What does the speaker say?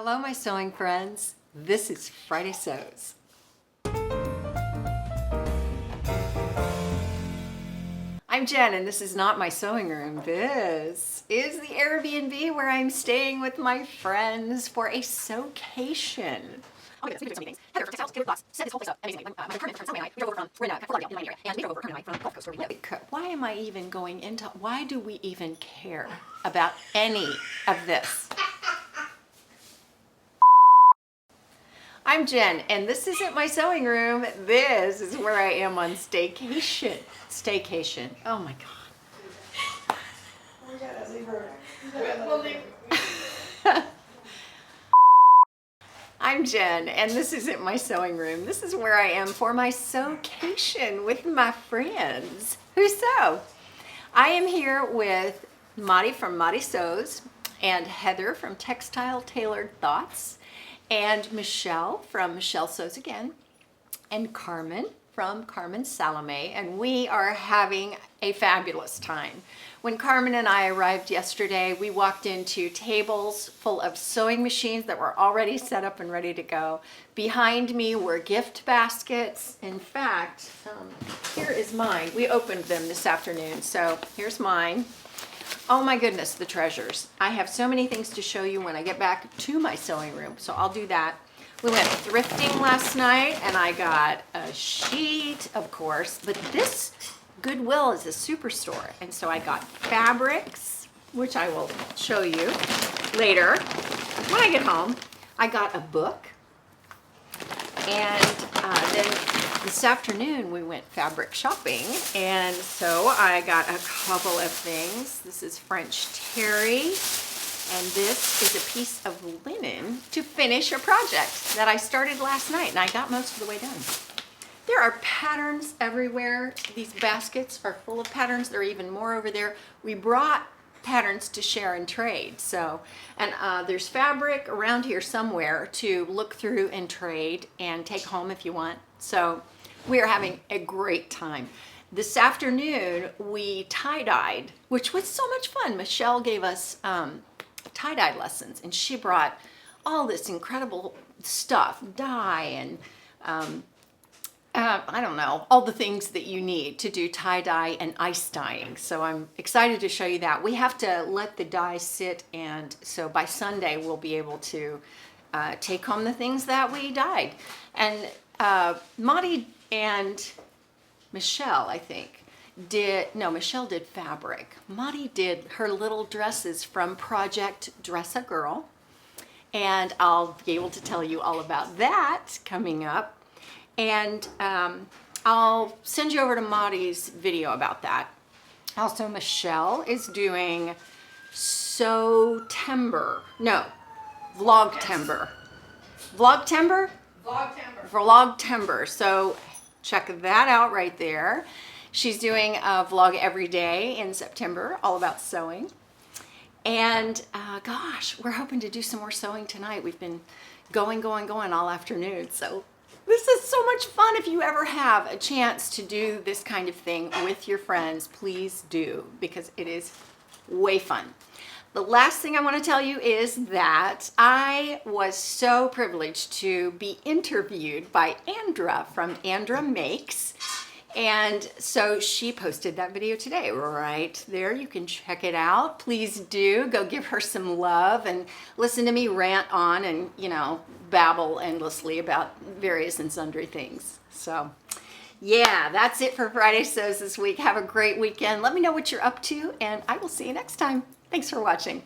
Hello, my sewing friends. This is Friday Sews. I'm Jen, and this is not my sewing room. This is the Airbnb where I'm staying with my friends for a sewcation. Oh my goodness, we do so many things. Heather from Textiles, Taylor Glass, set this whole place up amazingly. My permanent friend Salome and I, we drove over from, we're in Fort Lauderdale, in the Miami area, and we drove over Herman and I from Gulf Coast where we live. Why am I even going into, why do we even care about any of this? I'm Jen, and this isn't my sewing room. This is where I am on staycation. Staycation. Oh my God. I'm Jen, and this isn't my sewing room. This is where I am for my sewcation with my friends who sew. I am here with Madi from Madi Sews, and Heather from Textile Tailored Thoughts, and Michelle from Michelle Sews Again, and Carmen from Carmen Salome, and we are having a fabulous time. When Carmen and I arrived yesterday, we walked into tables full of sewing machines that were already set up and ready to go. Behind me were gift baskets. In fact, here is mine. We opened them this afternoon, so here's mine. Oh my goodness, the treasures. I have so many things to show you when I get back to my sewing room, so I'll do that. We went thrifting last night and I got a sheet, of course, but this Goodwill is a superstore, and so I got fabrics, which I will show you later when I get home. I got a book, and then this afternoon we went fabric shopping, and so I got a couple of things. This is French terry, and this is a piece of linen to finish a project that I started last night, and I got most of the way done. There are patterns everywhere. These baskets are full of patterns. There are even more over there. We brought patterns to share and trade. So, and there's fabric around here somewhere to look through and trade and take home if you want. So we are having a great time. This afternoon we tie-dyed, which was so much fun. Michelle gave us tie-dye lessons, and she brought all this incredible stuff, dye and I don't know, all the things that you need to do tie-dye and ice dyeing. So I'm excited to show you that. We have to let the dye sit, and so by Sunday we'll be able to take home the things that we dyed. And Madi and Michelle, I think, Michelle did fabric. Madi did her little dresses from Project Dress a Girl, and I'll be able to tell you all about that coming up. And I'll send you over to Madi's video about that. Also, Michelle is doing Vlogtember. Vlogtember? Vlogtember. So check that out right there. She's doing a vlog every day in September, all about sewing. And gosh, we're hoping to do some more sewing tonight. We've been going all afternoon. So this is so much fun. If you ever have a chance to do this kind of thing with your friends, please do, because it is way fun. The last thing I want to tell you is that I was so privileged to be interviewed by Andra from Andra Makes. And so she posted that video today right there. You can check it out. Please do go give her some love and listen to me rant on and, babble endlessly about various and sundry things. So yeah, that's it for Friday Sews this week. Have a great weekend. Let me know what you're up to, and I will see you next time. Thanks for watching.